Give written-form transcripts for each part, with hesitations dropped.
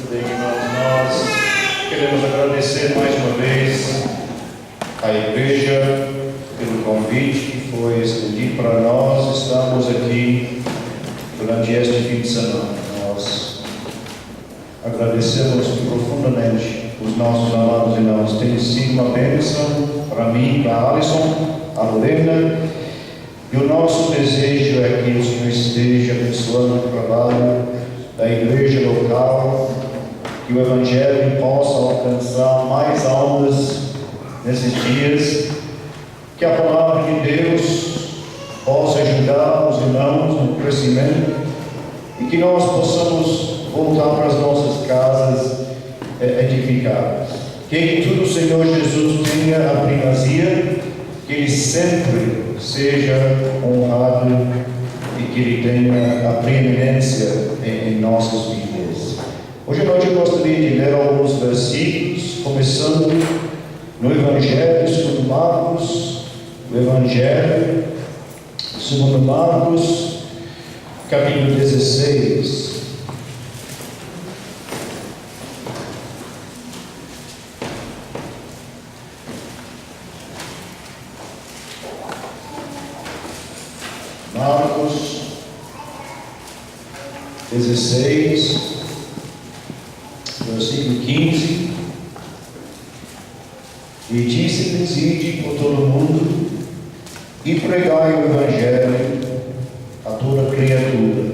Bem, irmãos, nós queremos agradecer mais uma vez à igreja pelo convite que foi estendido para nós estarmos aqui durante este fim de semana. Nós agradecemos profundamente os nossos amados irmãos. Tem sido uma bênção para mim, para a Alisson, a Lorena, e o nosso desejo é que o Senhor esteja abençoando o trabalho da igreja local, que o Evangelho possa alcançar mais almas nesses dias, que a palavra de Deus possa ajudar os irmãos no crescimento e que nós possamos voltar para as nossas casas edificadas. Que em tudo o Senhor Jesus tenha a primazia, que Ele sempre seja honrado e que Ele tenha a preeminência em nossas vidas. Hoje à noite eu gostaria de ler alguns versículos, começando no Evangelho segundo Marcos, capítulo 16. Marcos 16, versículo 15. E disse-lhes: ide por todo o mundo e pregai o Evangelho a toda criatura.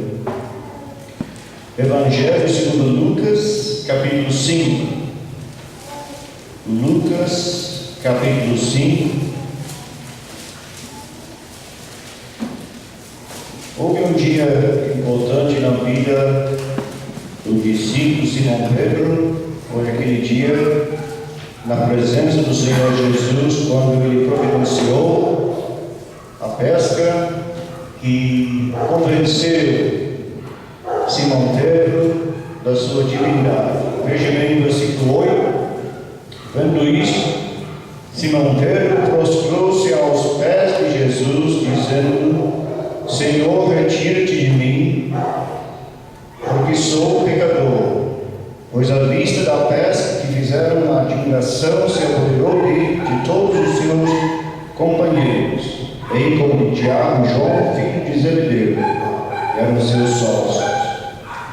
Evangelho segundo Lucas, capítulo 5. Lucas, capítulo 5. Houve um dia importante na vida do discípulo Simão Pedro. Foi aquele dia na presença do Senhor Jesus, quando Ele providenciou a pesca e convenceu Simão Pedro da sua divindade. Veja bem o versículo 8. Vendo isto, Simão Pedro prostrou-se aos pés de Jesus, dizendo: Senhor, retira-te de mim, porque sou pecador. Pois à vista da pesca que fizeram, a admiração se apoderou dele de todos os seus companheiros. Bem como Tiago e João, filho de Zebedeu, eram seus sócios.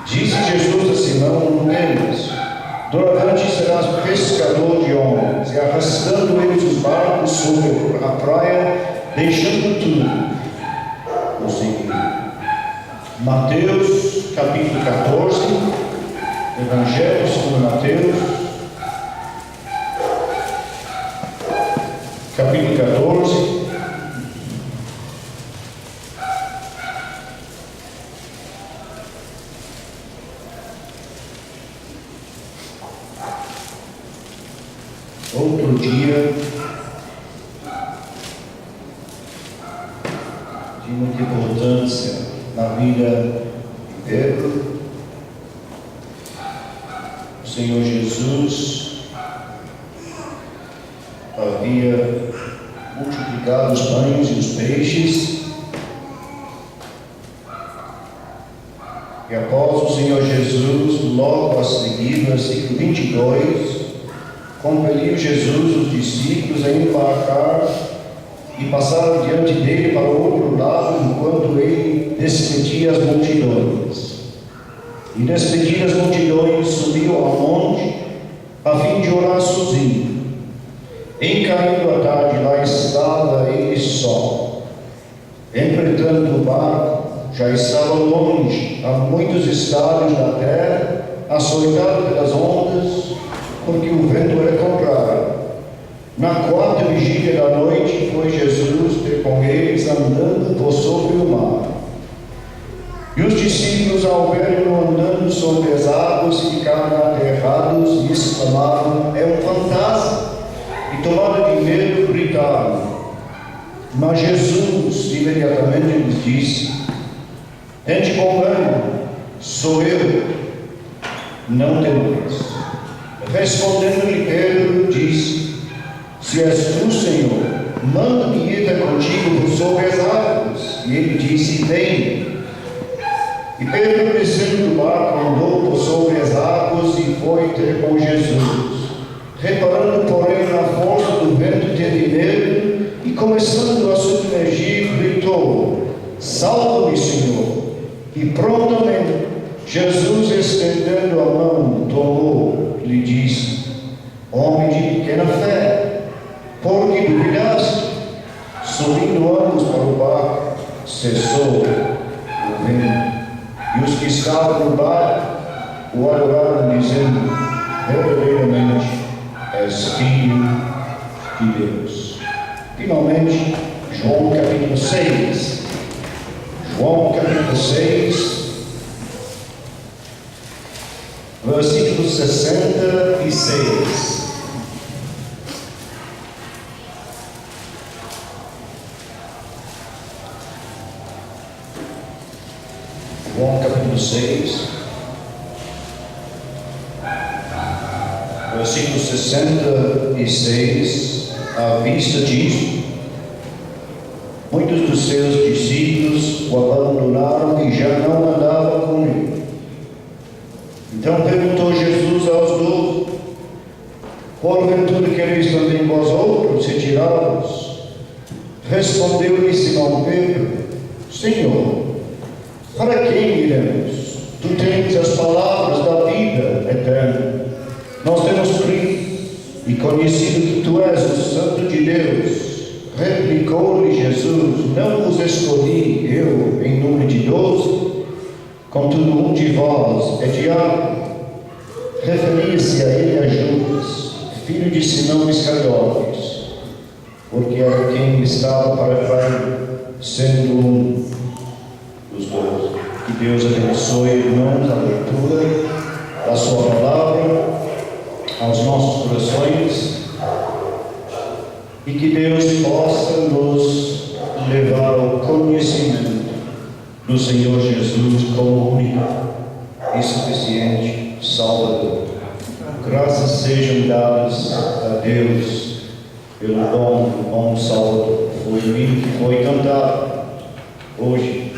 Disse Jesus a Simão: não temas, doravante serás pescador de homens. E arrastando eles os barcos sobre a praia, deixando tudo, o seguir. Mateus capítulo 14, Evangelho segundo Mateus, capítulo 14, outro dia de muita importância na vida de Pedro. O Senhor Jesus havia multiplicado os pães e os peixes, e após o Senhor Jesus, logo a seguir, versículo 22, compeliu Jesus os discípulos a embarcar e passaram diante dele para o outro lado, enquanto ele despedia as multidões. E despedidas as multidões, subiu ao monte a fim de orar sozinho. Em caindo a tarde, lá estava ele só. Entretanto, o barco já estava longe, a muitos estádios da terra, açoitado pelas ondas, porque o vento era contrário. Na quarta vigília da noite, foi Jesus ter com eles, andando por sobre o mar. E os discípulos, ao verem-no andando sobre as águas, ficaram aterrados e exclamaram: é um fantasma! E tomado de medo, gritaram. Mas Jesus imediatamente lhes disse: tende bom ânimo, sou eu, não temeis. Respondendo-lhe Pedro, disse: se és tu, Senhor, manda-me ir até contigo por sobre as águas. E ele disse: vem. E Pedro, descendo do barco, andou por sobre as águas e teve medo e, começando a submergir, gritou: Salva-me, Senhor! E prontamente Jesus, estendendo a mão, tomou e lhe disse: Homem de pequena fé, por que duvidaste? Subindo ambos para o barco, cessou o vento. E os que estavam no barco o adoraram, dizendo: verdadeiramente és filho de Deus. Finalmente, João capítulo 6. João capítulo 6, versículo 66. João capítulo 6, versículo 66. À vista disso, muitos dos seus discípulos o abandonaram e já não andavam com ele. Então perguntou Jesus aos 12: Porventura quereis também vós outros retirá-los? Respondeu-lhe Simão Pedro: Senhor, para quem iremos? Tu tens as palavras da vida eterna. Nós temos crido e conhecido que tu és o Santo de Deus. Replicou-lhe Jesus: Não vos escolhi eu em número de 12? Contudo, um de vós é diabo. Referia-se a ele a Judas, filho de Simão Iscariotes, porque era quem estava para trair, sendo um dos 12. Que Deus abençoe, irmãos, a leitura da sua palavra aos nossos corações, e que Deus possa nos levar ao conhecimento do Senhor Jesus como único e suficiente Salvador. Graças sejam dadas a Deus pelo bom Salvador. Foi o hino que foi cantado hoje.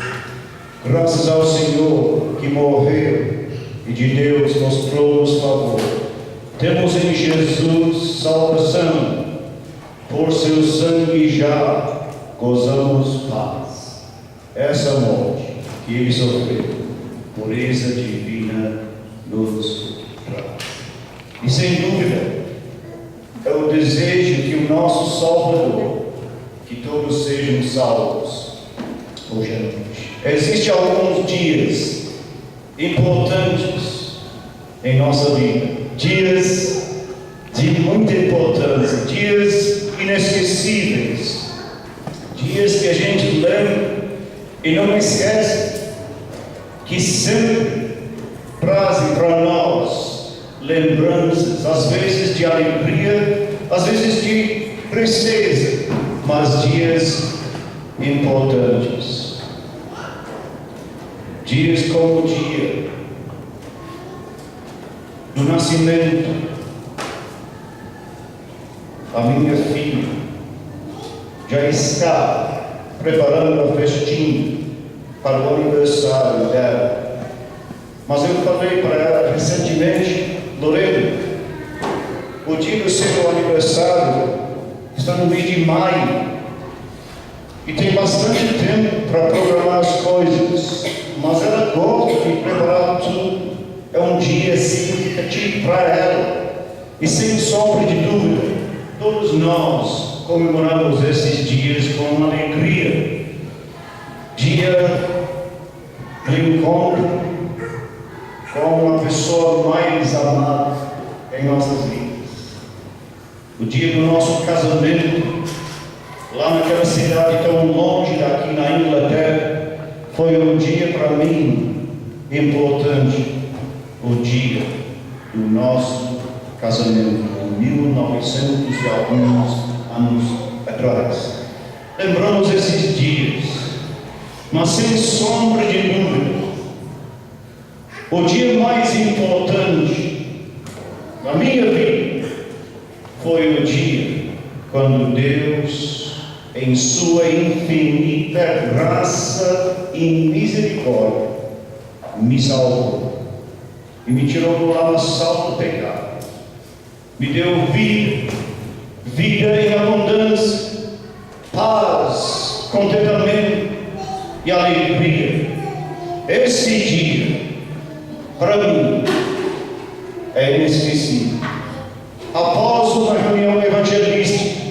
Graças ao Senhor que morreu e de Deus mostrou-nos favor. Temos em Jesus salvação, por seu sangue já gozamos paz. Essa morte que ele sofreu, pureza divina nos traz. E sem dúvida, é o desejo que o nosso Salvador, que todos sejam salvos hoje à noite. Existem alguns dias importantes em nossa vida. Dias de muita importância, dias inesquecíveis, dias que a gente lembra e não esquece, que sempre trazem para nós lembranças, às vezes de alegria, às vezes de tristeza, mas dias importantes. Dias como o dia do nascimento da minha filha, já está preparando a festinha para o aniversário dela. Mas eu falei para ela recentemente: Lorena, o dia do seu aniversário está no mês de maio e tem bastante tempo para programar as coisas, mas ela gosta de preparar tudo. É um dia significativo para ela, e sem sombra de dúvida, todos nós comemoramos esses dias com alegria. Dia do encontro com a pessoa mais amada em nossas vidas. O dia do nosso casamento, lá naquela cidade tão longe daqui na Inglaterra, foi um dia para mim importante. O dia do nosso casamento, em 1900 e alguns anos atrás. Lembramos esses dias, mas sem sombra de dúvida, o dia mais importante na minha vida foi o dia quando Deus, em sua infinita graça e misericórdia, me salvou e me tirou do lamaçal do pecado, me deu vida vida em abundância, paz, contentamento e alegria. Esse dia, para mim, é inesquecível. Após uma reunião evangelística,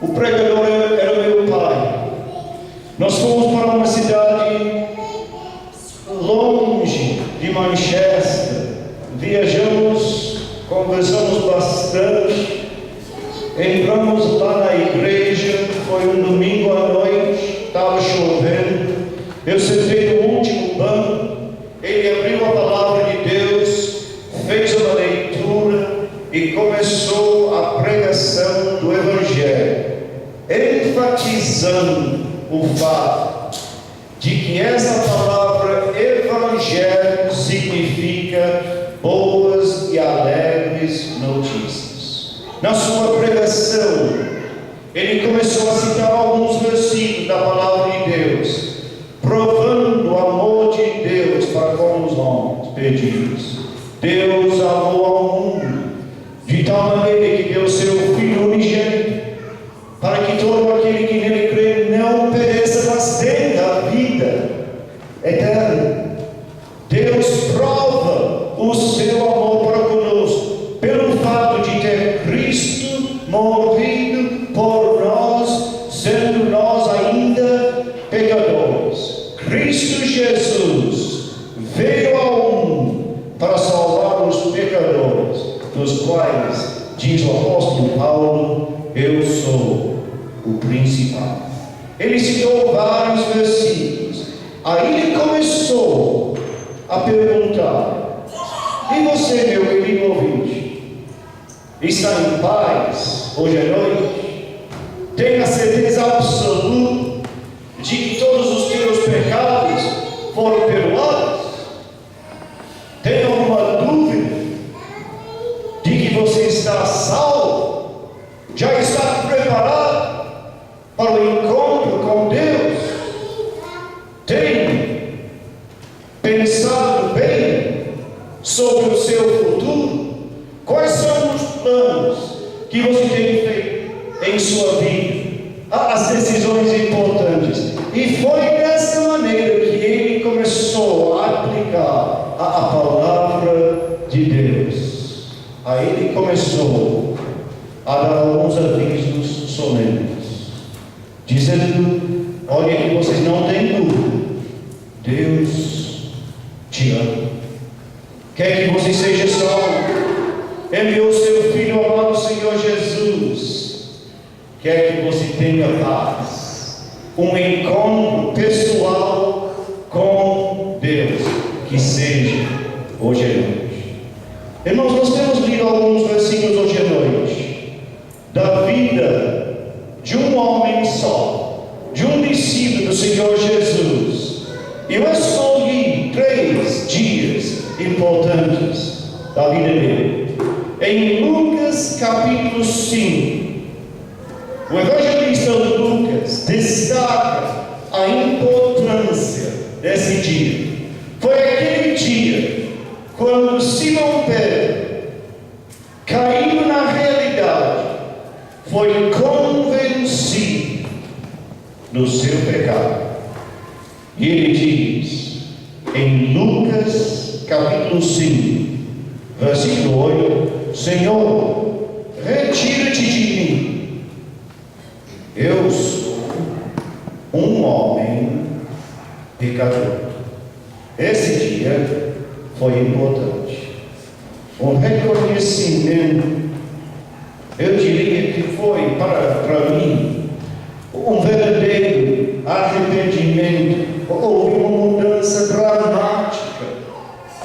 o pregador era meu pai. Nós fomos para uma cidade longe de Manchester. Viajamos, conversamos bastante, entramos lá na igreja. Foi um domingo à noite, estava chovendo. Eu sentei no último banco. Ele abriu a palavra de Deus, fez uma leitura e começou a pregação do Evangelho, enfatizando o fato de que essa palavra Evangelho significa boas e alegres notícias. Na sua pregação, ele começou a citar alguns versículos da palavra de Deus, provando o amor de Deus para com os homens perdidos. Deus amou ao mundo de tal maneira que deu seu Filho unigênito, para que todo aquele que nele crê não pereça, mas tenha a vida eterna. Deus prova o seu amor para conosco pelo fato de ter Cristo morrido por nós, sendo nós ainda pecadores. Cristo Jesus veio ao mundo para salvar os pecadores, dos quais, diz o apóstolo Paulo, eu sou o principal. Ele citou vários versículos. Aí ele começou a perguntar: e você, meu querido ouvinte, está em paz hoje à noite? Tem a certeza absoluta de que todos os teus pecados foram perdoados? Tem alguma dúvida de que você está salvo? Já está preparado para o encontro com Deus? Tem pensado bem sobre o seu futuro? Quais são os planos que você tem feito em sua vida? As decisões importantes. E foi dessa maneira que ele começou a aplicar a palavra de Deus. Aí ele começou a dar alguns avisos solenes, dizendo: olha, que vocês não têm dúvida, Deus te ama, quer que você seja salvo, enviou seu Filho amado Senhor Jesus, quer que você tenha paz, um encontro pessoal com Deus, que seja hoje à noite. Irmãos, nós temos lido alguns versículos hoje à noite da vida de um homem só, de um discípulo do Senhor Jesus. Eu escolhi 3 dias importantes da vida dele. Em Lucas capítulo 5, o evangelista Lucas destaca a importância desse dia. Foi aquele dia quando Simão Pedro, caindo na realidade, foi convencido do seu pecado. E ele diz em Lucas capítulo 5, versículo 8: Senhor, retira-te de mim, eu sou um homem pecador. Esse dia foi importante, um reconhecimento, eu diria que foi para mim um verdadeiro arrependimento. Houve uma mudança dramática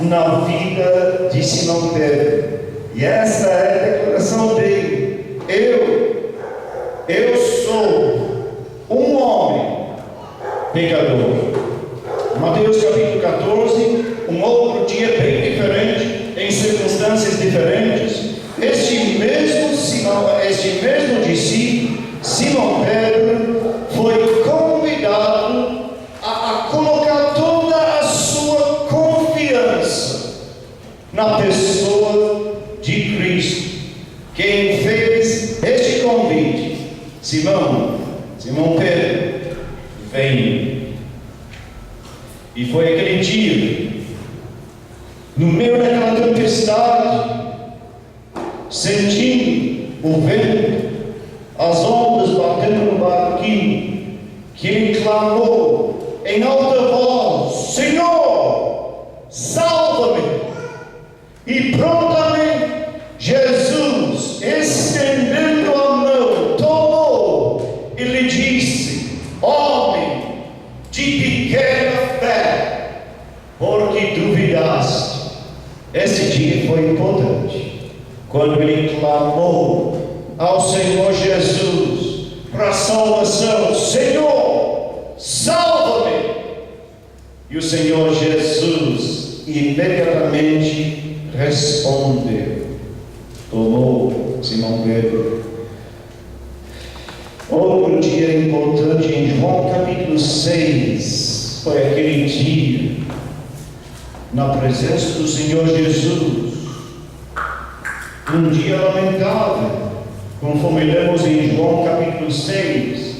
na vida de Simão Pedro, e essa é a declaração dele: eu sou um homem pecador. Mateus capítulo 14, um outro dia bem diferente, em circunstâncias diferentes, este mesmo discípulo, Simão Pedro, foi convidado a colocar toda a sua confiança na pessoa de Cristo. Quem fez este Simão Pedro, vem. E foi aquele dia, no meio daquela tempestade, sentindo o vento, as ondas batendo no barquinho, que ele clamou em alta voz: Senhor, salva-me! E prontamente Jesus, estendendo a mão, tomou e lhe disse: homem de pequena fé, porque duvidaste. Esse dia foi importante, quando ele clamou ao Senhor Jesus para a salvação: Senhor, salva-me! E o Senhor Jesus imediatamente respondeu. Tomou Simão Pedro. Outro dia importante em João capítulo 6, foi aquele dia na presença do Senhor Jesus, um dia lamentável, conforme lemos em João capítulo 6,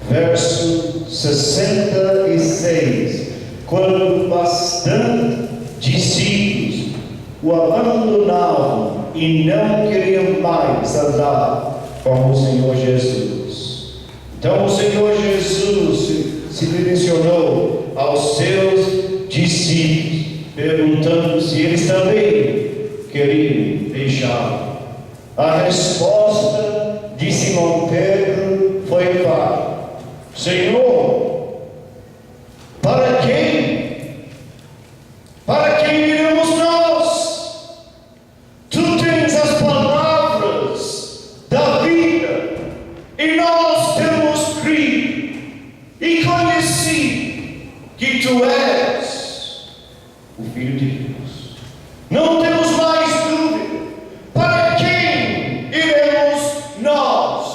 verso 66, quando bastante discípulos o abandonavam e não queriam mais andar com o Senhor Jesus. Então o Senhor Jesus se direcionou aos seus discípulos, perguntando se eles também queriam deixá-lo. A resposta de Simão Pedro foi clara: Senhor, para quem? Para quem iremos nós? Tu tens as palavras da vida, e nós temos crido e conhecido que tu és o Filho de Deus. Não temos mais dúvida. Para quem iremos nós?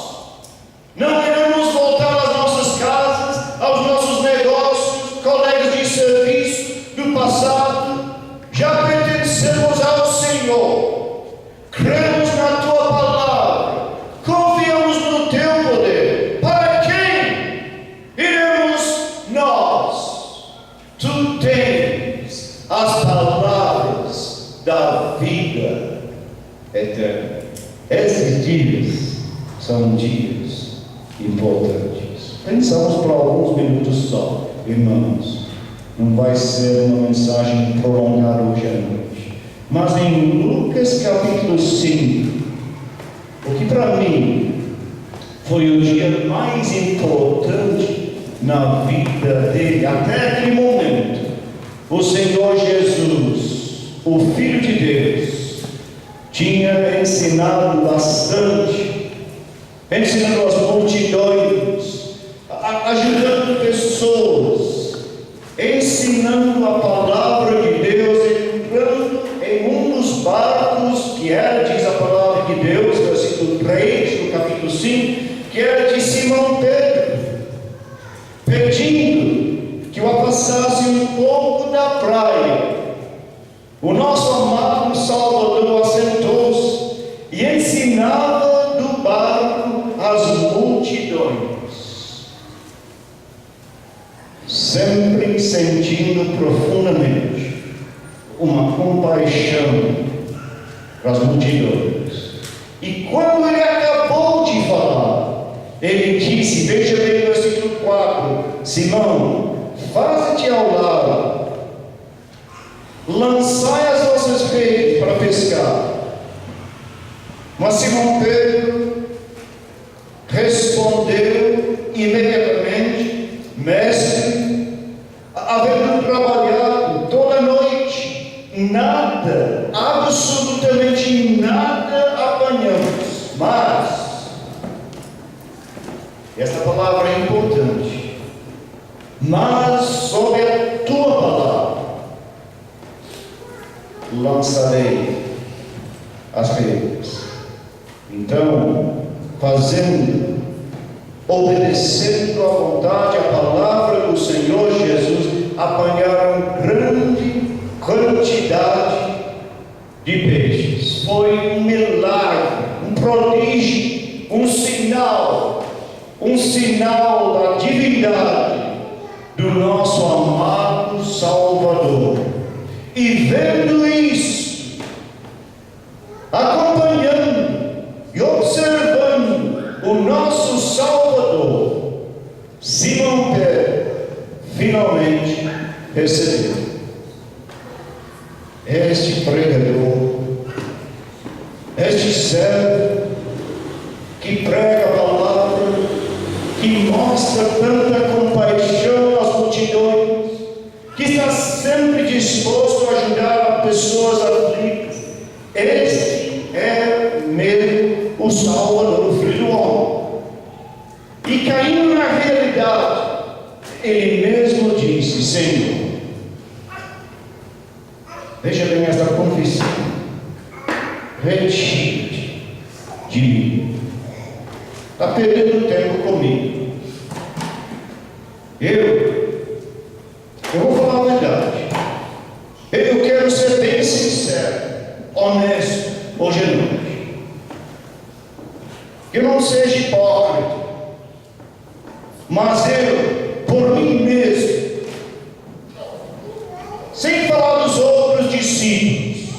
Não iremos voltar às nossas casas, aos nossos negócios, colegas de serviço do passado. Já pertencemos ao Senhor. Cremos na tua palavra. Confiamos no teu poder. Para quem iremos nós? Tu tens as palavras da vida eterna. Esses dias são dias importantes. Pensamos por alguns minutos só, irmãos. Não vai ser uma mensagem prolongada hoje à noite. Mas em Lucas capítulo 5, o que para mim foi o dia mais importante na vida dele, até aquele momento, o Senhor Jesus, o Filho de Deus, tinha ensinado bastante, ensinando as multidões, ajudando pessoas, ensinando a palavra de Deus, entrando em um dos barcos que era, diz a palavra de Deus, versículo 3 do capítulo 5, que era de Simão Pedro, pedindo que o afassasse um pouco da praia. O nosso amado Salvador assentou-se e ensinava do barco as multidões, sempre sentindo profundamente uma compaixão para as multidões. E quando ele acabou de falar, ele disse, veja bem o versículo 4, Simão, faze-te ao lado, lançai as vossas redes para pescar. Mas Simão Pedro respondeu imediatamente, mestre, havendo trabalhado toda a noite, nada, absolutamente nada apanhamos. Mas, esta palavra é importante, mas sobre a tua palavra lançarei as redes. Então, obedecendo à vontade, a palavra do Senhor Jesus, apanharam grande quantidade de peixes. Foi um milagre, um prodígio, um sinal um sinal da divindade do nosso amado Salvador. E vendo isso, acompanhando e observando o nosso Salvador, Simão Pedro finalmente recebeu. Este pregador, este servo que prega a palavra, que mostra tanta compaixão às multidões, que está sempre disposto a ajudar pessoas aflitas. Este é mesmo o Salvador, o Filho do Homem. E caindo na realidade, ele mesmo disse: Senhor, veja bem esta confissão, retira-te de mim. Está perdendo tempo comigo. Eu vou falar a verdade. Eu quero ser bem sincero, honesto, hoje à noite. Que eu não seja hipócrita, mas eu, por mim mesmo, sem falar dos outros discípulos,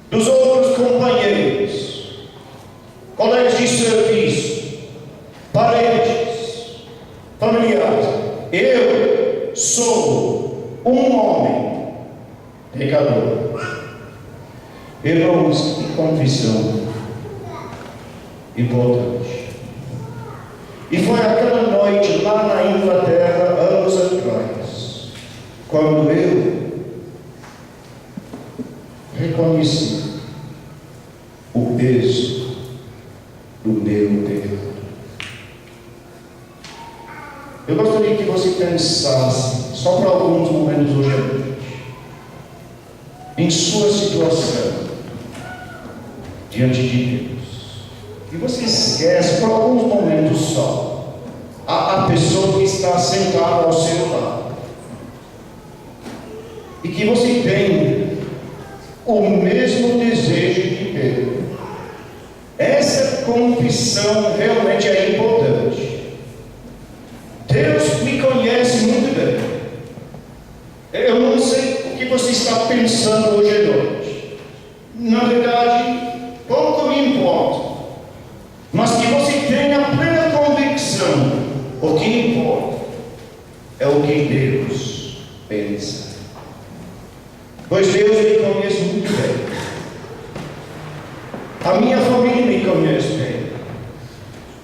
dos outros companheiros, colegas de serviço, parentes, familiares, eu sou um homem pecador. Irmãos, que confissão importante. E foi aquela noite lá na Inglaterra, anos atrás, quando eu reconheci o peso do meu pecado. Eu gostaria que você pensasse, só para alguns momentos hoje à noite, em sua situação diante de Deus. E você esquece por alguns momentos só a pessoa que está sentada ao seu lado. E que você tem o mesmo desejo de Pedro. Essa confissão realmente é importante. Deus me conhece muito bem. Eu não sei o que você está pensando hoje à noite. Na verdade, pouco me importa. Mas que você tenha plena convicção, o que importa é o que Deus pensa. Pois Deus me conhece muito bem. A minha família me conhece bem.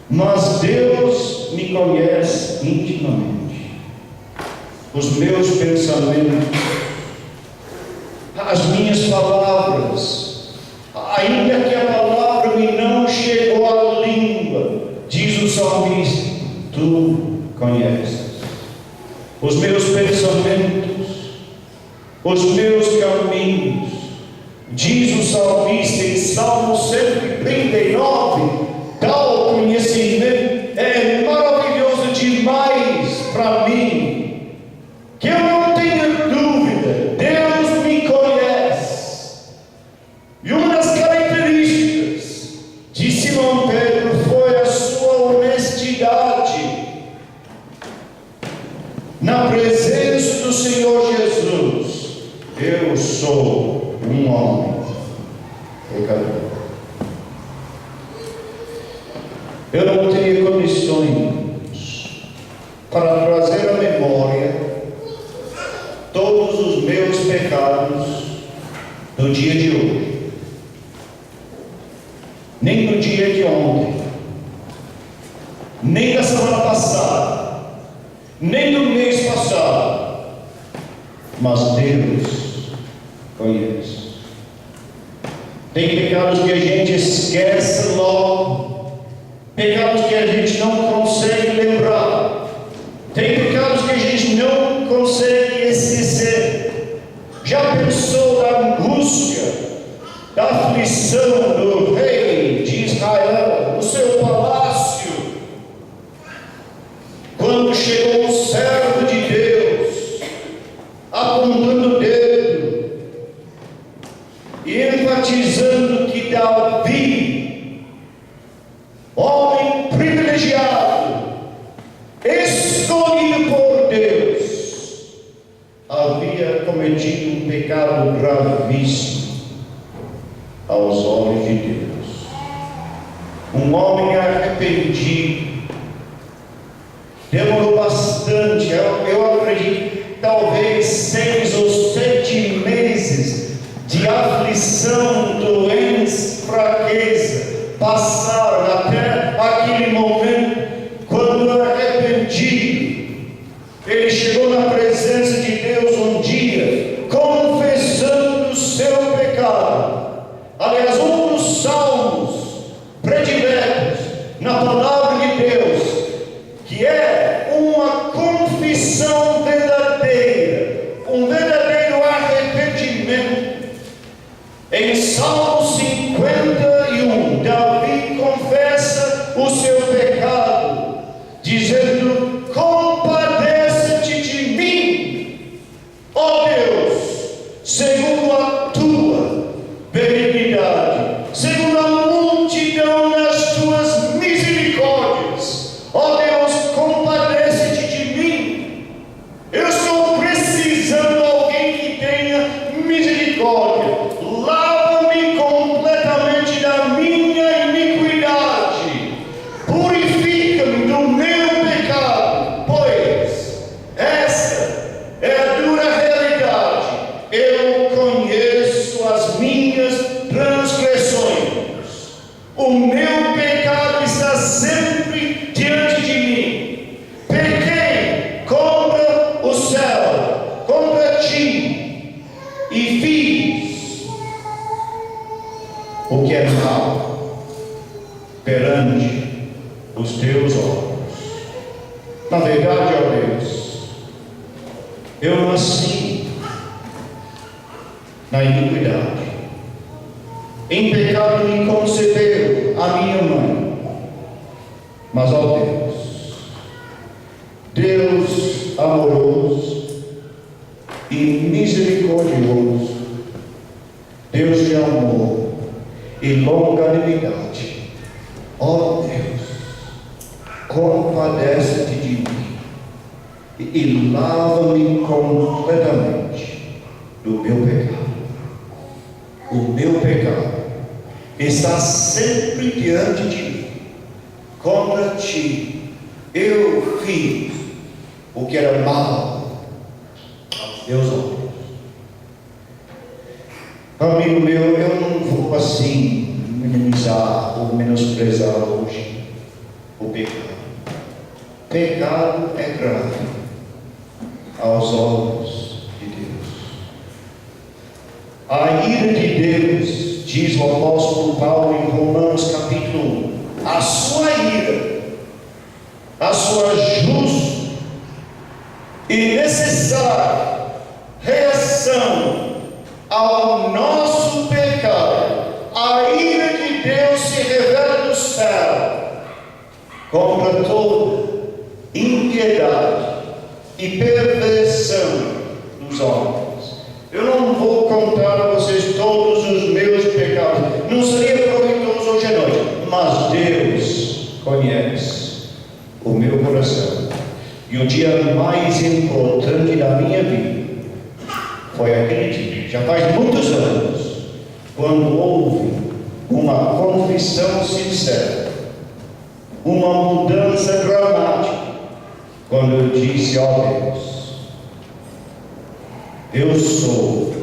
Mas Deus me conhece intimamente. Os meus pensamentos, as minhas palavras, ainda que a palavra me não chegou à língua, diz o salmista, tu conheces os meus pensamentos, os meus caminhos, diz o salmista em Salmo 139, tal conhecimento é maravilhoso demais para mim, que eu não tenho dúvida, Deus me conhece. E uma das características de Simão Pedro foi a sua honestidade na presença do Senhor Jesus. Eu sou um homem pecador. Eu não teria condições para trazer à memória todos os meus pecados do dia de hoje, nem do dia de ontem, nem da semana passada, nem do mês passado, mas Deus conhece. Tem pecados que a gente esquece logo, pecados que a gente não consegue lembrar, tem pecados que a gente não consegue esquecer. Já pensou na angústia, da aflição do rei de Israel, no seu palácio, quando chegou um servo de Deus, apontando o dedo e enfatizando que Davi, homem privilegiado, privilegiado, escolhido por Deus, havia cometido um pecado gravíssimo aos olhos de Deus. Um homem arrependido. Demorou bastante, eu acredito, talvez 6 ou 7 meses de aflição, doença, fraqueza, passaram até aquele momento, quando arrependido, ele chegou na presença de Deus um dia, confessando o seu pecado. Aliás, um dos salmos prediletos na palavra de Deus, que é uma confissão verdadeira, um verdadeiro arrependimento. Em Salmo 51, Davi confessa o seu pecado, dizendo: compadece-te de mim, ó Deus, segundo a tua benignidade, segundo a multidão das tuas misericórdias. Ó Deus, compadece-te de mim. Eu estou precisando de alguém que tenha misericórdia. Lava-me completamente da minha iniquidade, purifica-me do meu pecado, pois essa é a dura realidade. Eu conheço as minhas transgressões. O meu pecado está sempre diante de mim. Pequei contra o céu, contra ti, e fiz o que é mal perante os teus olhos. Na verdade, ó Deus, eu nasci na iniquidade. Em pecado me concebeu a minha mãe. Mas, ó Deus amoroso e misericordioso, Deus de amor e longanimidade, ó Deus, compadece-te de mim e lava-me completamente do meu pecado. O meu pecado está sempre diante de mim. Contra ti eu fiz o que era mal aos teus olhos. Amigo meu, eu não vou assim minimizar ou menosprezar hoje o pecado. Pecado é grave aos olhos de Deus. A ira de Deus, diz o apóstolo Paulo em Romanos capítulo 1, a sua ira, a sua justa e necessária reação ao nosso pecado, a ira de Deus se revela do céu contra toda impiedade e perversão dos homens. Eu não vou contar a vocês todos os meus pecados, não seria proveitoso hoje à noite, mas Deus conhece o meu coração. E o dia mais importante da minha vida foi aquele dia, já faz muitos anos, quando houve uma confissão sincera, uma mudança dramática, quando eu disse: ó Deus, eu sou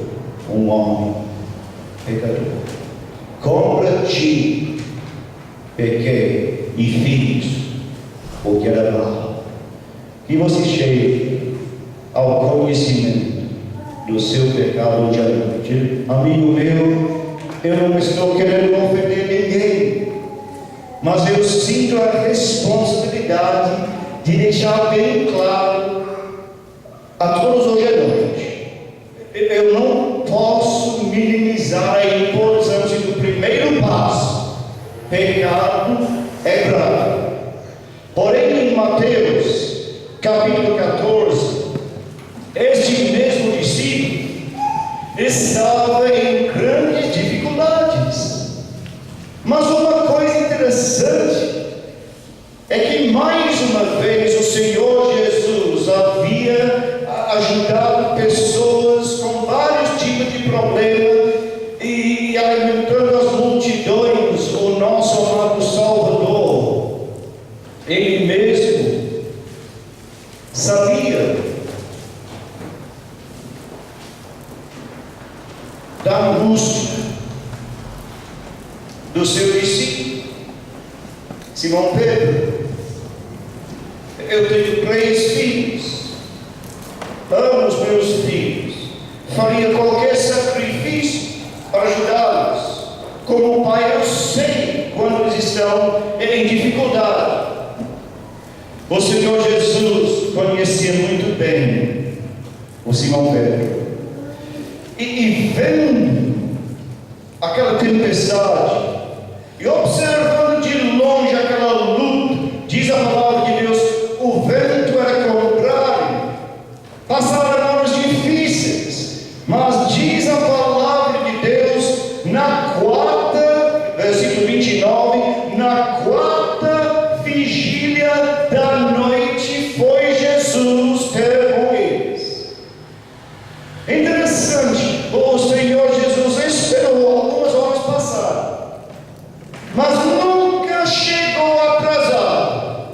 um homem pecador, contra ti pequei e fiz o que era mal. Que você chegue ao conhecimento do seu pecado de noite. Amigo meu, eu não estou querendo ofender ninguém, mas eu sinto a responsabilidade de deixar bem claro a todos hoje à noite. Eu não posso minimizar a importância do primeiro passo. Pecado é grave. Porém, em Mateus capítulo 14, este mesmo discípulo estava em grandes dificuldades. Mas uma coisa interessante é que do seu discípulo, Simão Pedro. Eu tenho 3 filhos, amo os meus filhos, faria qualquer sacrifício para ajudá-los. Como pai, eu sei quando eles estão em dificuldade. O Senhor Jesus conhecia muito bem o Simão Pedro. E vendo aquela tempestade, e observando de longe aquela luta, diz a palavra de Deus, o vento era contrário, passaram horas difíceis, mas diz a palavra de Deus, na quarta, versículo 29, na quarta vigília da noite, foi Jesus ter com eles. Interessante, o Senhor Jesus esperou algumas horas passar, mas nunca chegou atrasado,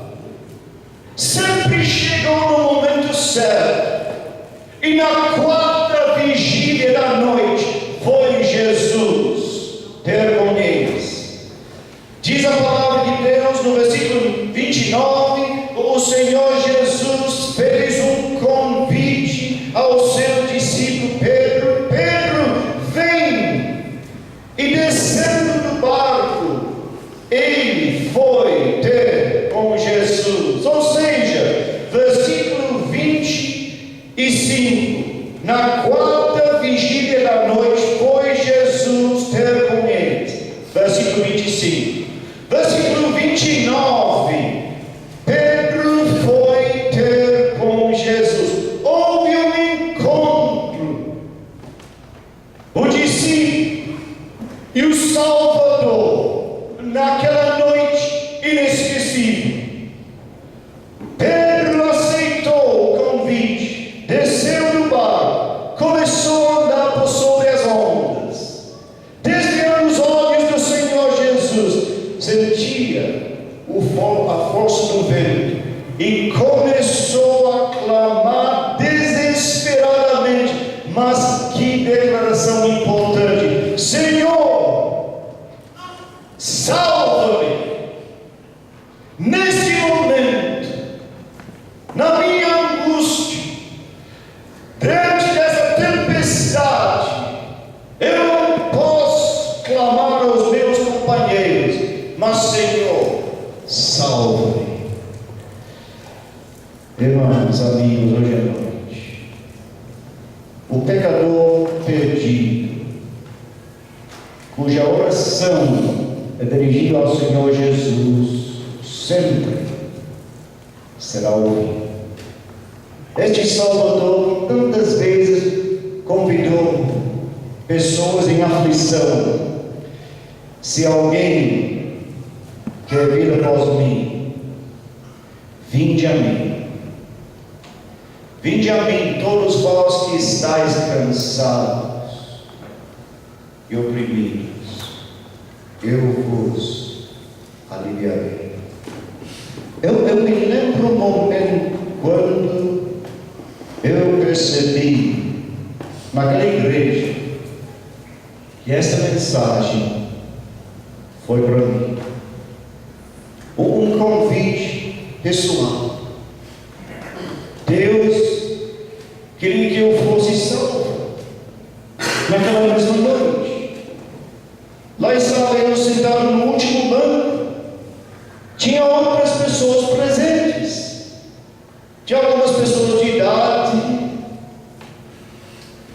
sempre chegou no momento certo. E na quarta vigília da noite foi Jesus ter com eles. Diz a palavra de Deus no versículo 29, o Senhor Jesus fez um convite ao seu discípulo Pedro: Pedro, vem! E descendo do barco, ele foi ter com Jesus. Ou seja, versículo 25, na quarta vigília da noite foi Jesus ter com eles. Versículo 25. Versículo 29, Pedro foi ter com Jesus. Houve um encontro. O discípulo e o Salvador, naquela noite inesquecível. Pedro aceitou o convite, desceu do barco, começou a andar por sobre as ondas. Desviando os olhos do Senhor Jesus, sentia a força do vento e começou a clamar desesperadamente. Mas que declaração importante: Senhor, salva-me! Nesse momento, na minha angústia, diante dessa tempestade, eu não posso clamar aos meus companheiros, mas Senhor, salva-me. Irmãos, amigos, hoje à noite, o pecador perdido, cuja oração é dirigida ao Senhor Jesus, sempre será ouvido. Este Salvador tantas vezes convidou pessoas em aflição: se alguém quer vir após mim, vinde a mim. Vinde a mim, todos vós que estáis cansados e oprimidos, eu vos aliviarei. Eu me lembro um momento quando eu percebi naquela igreja que essa mensagem foi para mim. Um convite pessoal. Deus queria que eu fosse salvo naquela mesma noite. Lá estava eu sentado no último banco. Tinha outras pessoas presentes. Tinha algumas pessoas de idade.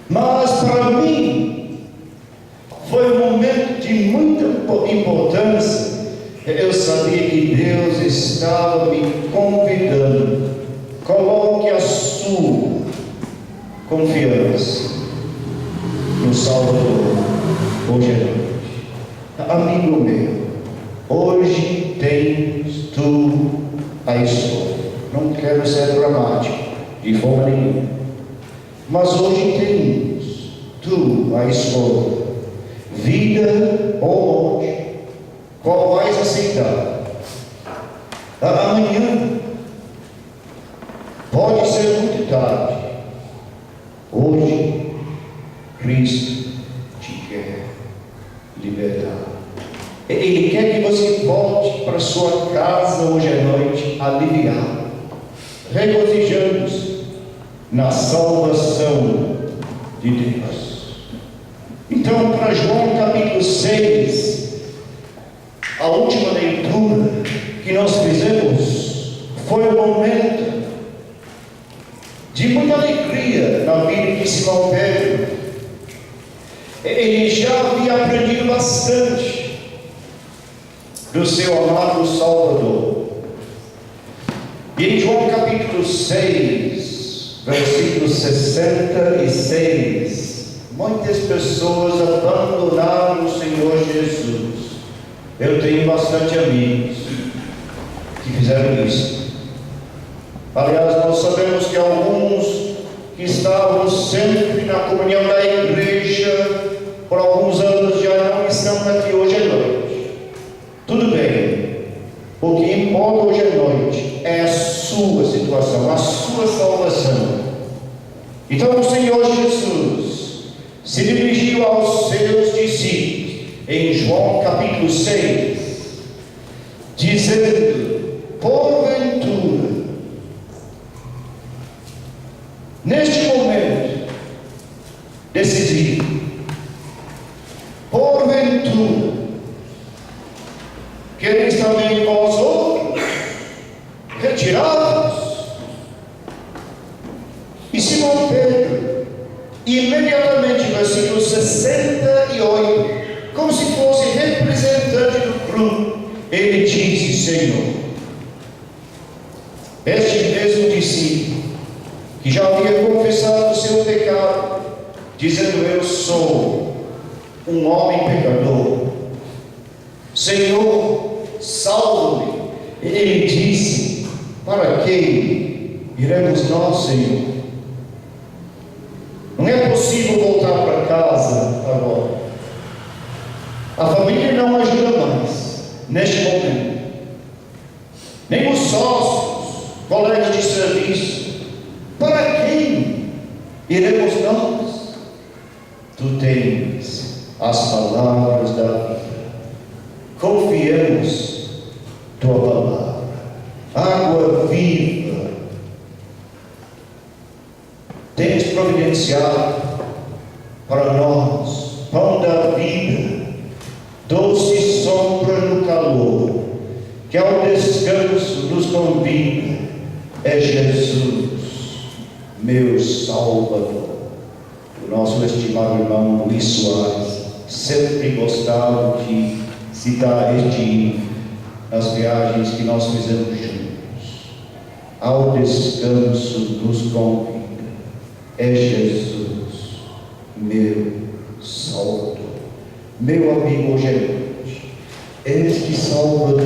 Mas para mim foi um momento de muita importância. Eu sabia que Deus estava me convidando. Coloque a sua confiança no Salvador hoje à noite. Amigo meu, hoje tens tu a escolha. Não quero ser dramático de forma nenhuma, mas hoje tens tu a escolha: vida ou morte. Qual vais aceitar? Amanhã pode ser muito tarde. Hoje Cristo te quer libertar. Ele quer que você volte para sua casa hoje à noite aliviado, regozijando-se na salvação de Deus. Então, para João capítulo 6, a última leitura que nós fizemos foi um momento de muita alegria na vida de Simão Pedro. Ele já havia aprendido bastante do seu amado Salvador. E em João capítulo 6, versículo 66, muitas pessoas abandonaram o Senhor Jesus. Eu tenho bastante amigos que fizeram isso. Aliás, nós sabemos que alguns que estavam sempre na comunhão da igreja por alguns anos já não estão aqui hoje à noite. Tudo bem. O que importa hoje à noite é a sua situação, a sua salvação. Então o Senhor Jesus se dirigiu aos seus discípulos em João capítulo 6, dizendo: porventura, neste momento decisivo, porventura, quereis também vós outros retirados? E Simão Pedro, imediatamente, versículo 68, como se fosse representante do grupo, ele disse: Senhor, este mesmo discípulo, que já havia confessado o seu pecado, dizendo: eu sou um homem pecador, Senhor, salva-me. Ele disse: para quem iremos nós, Senhor? Não é possível voltar para casa agora. A família não ajuda mais neste momento, nem os sócios, colegas de serviço. Para quem iremos nós? Tu tens as palavras da vida. Confiemos tua palavra, água viva. Tens providenciado para nós pão da vida, doce sombra no calor, que ao descanso nos convida. É Jesus, meu Salvador. O nosso estimado irmão Luiz Soares sempre gostava de citar este hino nas viagens que nós fizemos juntos. Ao descanso nos convida. É Jesus, meu Salvador. Meu amigo, hoje à noite, este Salvador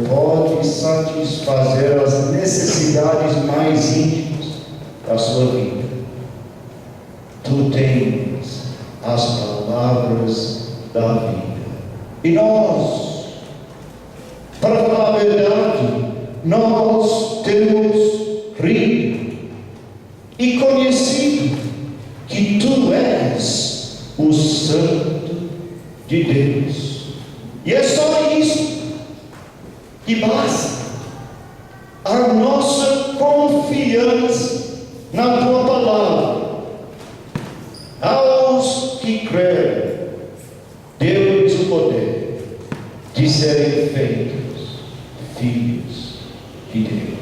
pode satisfazer as necessidades mais íntimas da sua vida. Tu tens as palavras da vida. E nós, para falar a verdade, nós temos crido e conhecido que tu és o Santo de Deus. E é só isso que basta. A nossa confiança na tua palavra. Aos que creem, deu-lhes o poder de serem feitos filhos de Deus.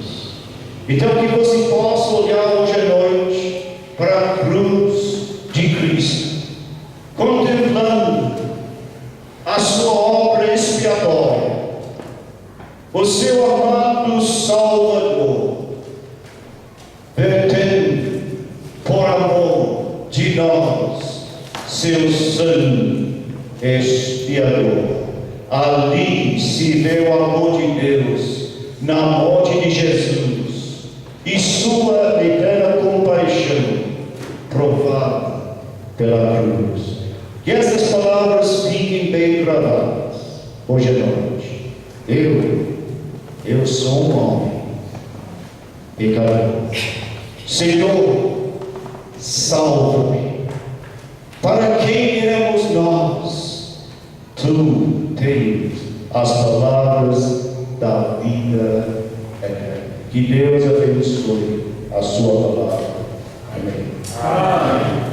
Então, que você possa olhar hoje à noite para a cruz de Cristo, contemplando a sua obra expiatória, o seu amado Salvador, vertendo por amor de nós seu sangue expiador. Ali se vê o amor de Deus na morte de Jesus e sua eterna compaixão provada pela cruz. Que essas palavras fiquem bem gravadas hoje à noite. Eu sou um homem pecador. Senhor, salva-me. Para quem iremos nós? Tu tens as palavras da vida eterna. Que Deus abençoe a sua palavra. Amém. Amém.